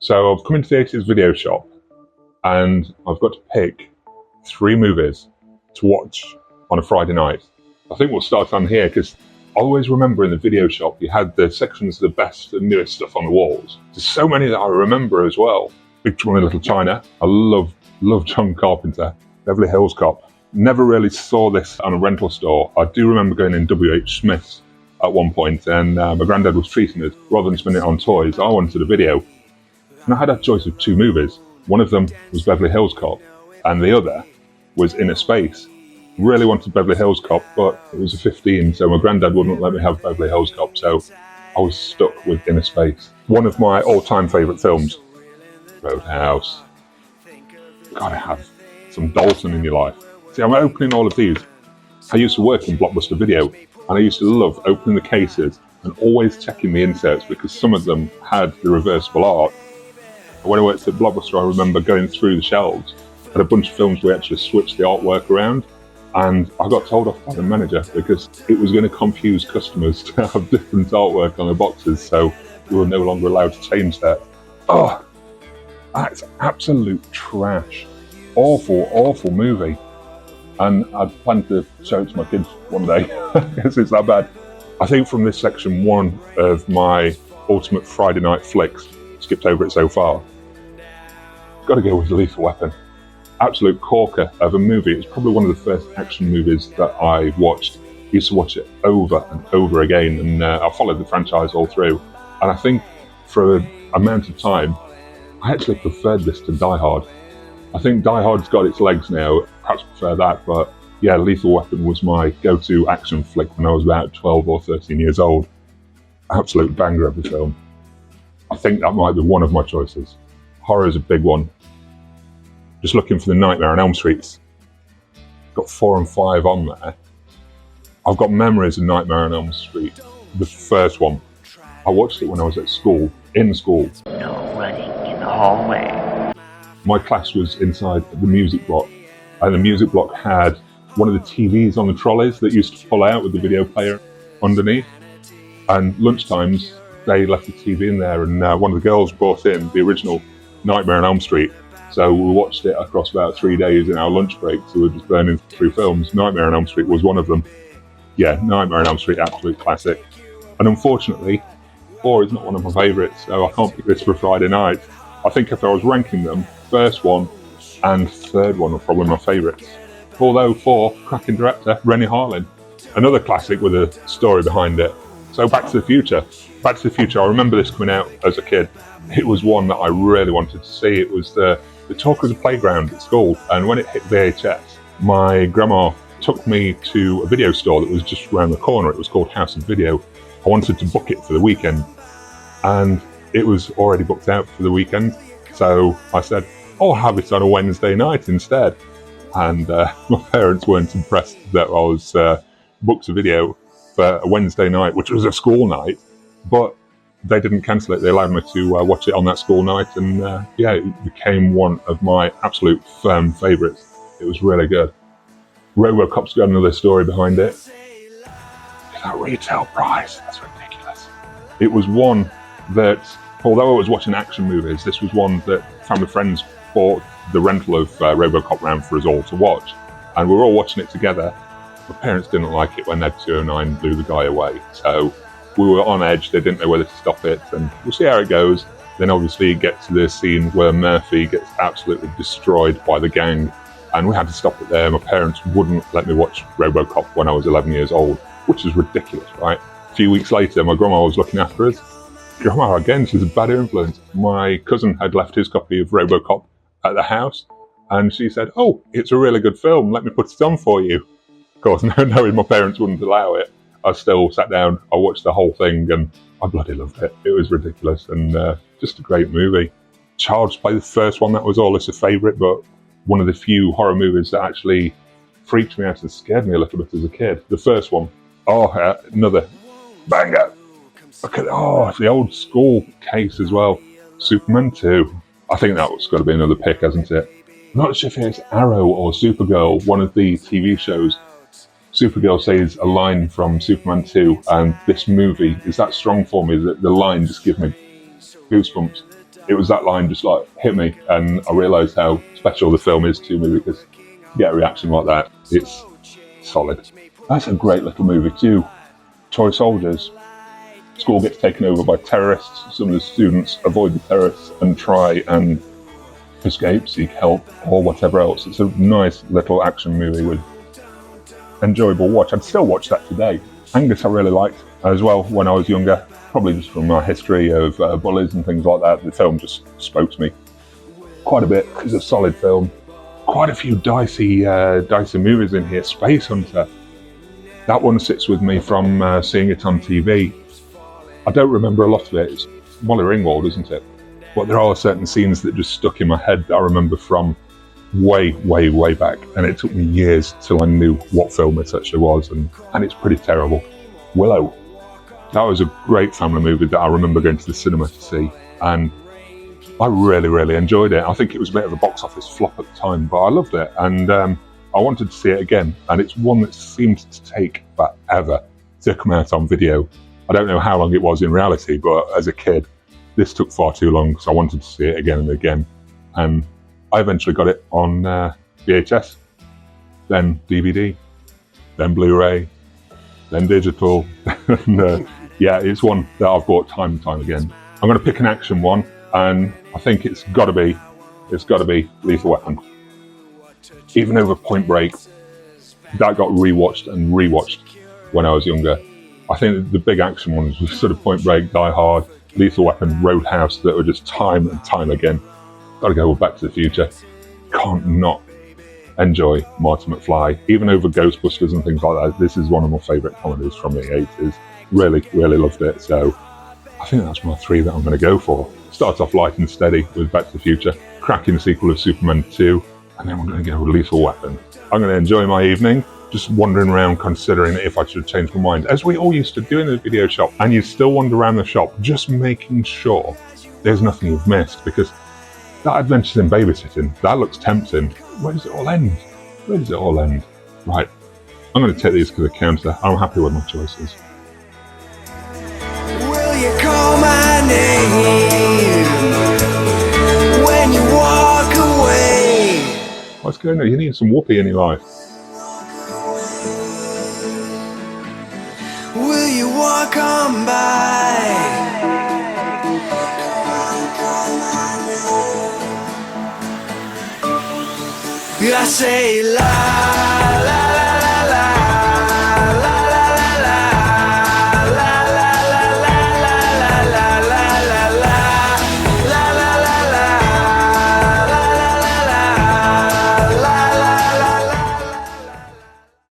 So I've come into the 80s video shop and I've got to pick 3 movies to watch on a Friday night. I think we'll start on here because I always remember in the video shop you had the sections of the best and newest stuff on the walls. There's so many that I remember as well. Big Trouble in Little China. I love John Carpenter. Beverly Hills Cop. Never really saw this on a rental store. I do remember going in W.H. Smith's at one point and my granddad was treating us. Rather than spending it on toys, I wanted a video. And I had a choice of 2 movies. One of them was Beverly Hills Cop and the other was Inner Space. Really wanted Beverly Hills Cop, but it was a 15, so my granddad wouldn't let me have Beverly Hills Cop, so I was stuck with Inner Space. One of my all-time favourite films. Roadhouse. Gotta have some Dalton in your life. See, I'm opening all of these. I used to work in Blockbuster Video, and I used to love opening the cases and always checking the inserts because some of them had the reversible art. When I worked at Blockbuster, I remember going through the shelves at a bunch of films we actually switched the artwork around, and I got told off by the manager because it was going to confuse customers to have different artwork on the boxes, so we were no longer allowed to change that. Oh, that's absolute trash. Awful movie. And I'd plan to show it to my kids one day because it's that bad. I think from this section, one of my ultimate Friday night flicks, skipped over it so far, got to go with Lethal Weapon. Absolute corker of a movie. It's probably one of the first action movies that I watched. I used to watch it over and over again, and I followed the franchise all through. And I think for an amount of time, I actually preferred this to Die Hard. I think Die Hard's got its legs now, perhaps prefer that, but yeah, Lethal Weapon was my go-to action flick when I was about 12 or 13 years old. Absolute banger of a film. I think that might be one of my choices. Horror is a big one. Just looking for the Nightmare on Elm Street. Got 4 and 5 on there. I've got memories of Nightmare on Elm Street. The first one. I watched it when I was at school, in school. No running in the hallway. My class was inside the music block, and the music block had one of the TVs on the trolleys that used to pull out with the video player underneath. And lunchtimes, they left the TV in there, and one of the girls brought in the original Nightmare on Elm Street. So we watched it across about 3 days in our lunch break, so we were just burning through films. Nightmare on Elm Street was one of them. Yeah, Nightmare on Elm Street, absolute classic. And unfortunately, 4 is not one of my favourites, so I can't pick this for Friday night. I think if I was ranking them, first one and third one are probably my favourites. Although 4, cracking director, Rennie Harlin. Another classic with a story behind it. So Back to the Future. Back to the Future, I remember this coming out as a kid. It was one that I really wanted to see. It was the talk of the playground at school. And when it hit VHS, my grandma took me to a video store that was just around the corner. It was called House of Video. I wanted to book it for the weekend. And it was already booked out for the weekend. So I said, I'll have it on a Wednesday night instead. And my parents weren't impressed that I was booked a video for a Wednesday night, which was a school night, but they didn't cancel it. They allowed me to watch it on that school night, and yeah, it became one of my absolute firm favourites. It was really good. RoboCop's got another story behind it. That retail price, that's ridiculous. It was one that, although I was watching action movies, this was one that family friends bought the rental of RoboCop round for us all to watch, and we were all watching it together. My parents didn't like it when Ed 209 blew the guy away, so we were on edge. They didn't know whether to stop it, and we'll see how it goes. Then obviously you get to the scene where Murphy gets absolutely destroyed by the gang, and we had to stop it there. My parents wouldn't let me watch RoboCop when I was 11 years old, which is ridiculous, right? A few weeks later, my grandma was looking after us. Grandma, again, she's a bad influence. My cousin had left his copy of RoboCop at the house, and she said, oh, it's a really good film, let me put it on for you. Of course, knowing my parents wouldn't allow it, I still sat down, I watched the whole thing, and I bloody loved it. It was ridiculous, and just a great movie. Child's Play, the first one, that was always a favourite, but one of the few horror movies that actually freaked me out and scared me a little bit as a kid. The first one. Oh, another banger. Look at, oh, the old school case as well. Superman 2. I think that was got to be another pick, hasn't it? I'm not sure if it's Arrow or Supergirl, one of the TV shows. Supergirl says a line from Superman 2, and this movie is that strong for me that the line just gives me goosebumps. it was that line just like hit me, and I realised how special the film is to me, because to get a reaction like that, it's solid. That's a great little movie too. Toy soldiers. School gets taken over by terrorists. Some of the students avoid the terrorists and try and escape, seek help, or whatever else. It's a nice little action movie with enjoyable watch. I'd still watch that today. Angus I really liked as well when I was younger, probably just from my history of bullies and things like that. The film just spoke to me quite a bit. It's a solid film. Quite a few dicey movies in here. Space Hunter. That one sits with me from seeing it on TV. I don't remember a lot of it. It's Molly Ringwald, isn't it? But there are certain scenes that just stuck in my head that I remember from way, way, way back. And it took me years till I knew what film it actually was. And it's pretty terrible. Willow. That was a great family movie that I remember going to the cinema to see. And I really, really enjoyed it. I think it was a bit of a box office flop at the time, but I loved it. And I wanted to see it again. And it's one that seemed to take forever to come out on video. I don't know how long it was in reality, but as a kid, this took far too long, so I wanted to see it again and again. And I eventually got it on VHS, then DVD, then Blu-ray, then digital. And, yeah, it's one that I've bought time and time again. I'm going to pick an action one, and I think it's got to be Lethal Weapon. Even over Point Break, that got rewatched and rewatched when I was younger. I think the big action ones were sort of Point Break, Die Hard, Lethal Weapon, Roadhouse, that were just time and time again. Got to go with Back to the Future. Can't not enjoy Marty McFly, even over Ghostbusters and things like that. This is one of my favourite comedies from the 80s. Really, really loved it. So I think that's my three that I'm going to go for. Start off light and steady with Back to the Future, cracking sequel of Superman 2, and then we're going to go with Lethal Weapon. I'm going to enjoy my evening, just wandering around considering if I should change my mind, as we all used to do in the video shop. And you still wander around the shop just making sure there's nothing you've missed, because that Adventures in Babysitting, that looks tempting. Where does it all end? Where does it all end? Right, I'm going to take these to the counter. I'm happy with my choices. Will you call my name when you walk away? What's going on? You need some whoopee in your life. Will you walk on by? I say lie.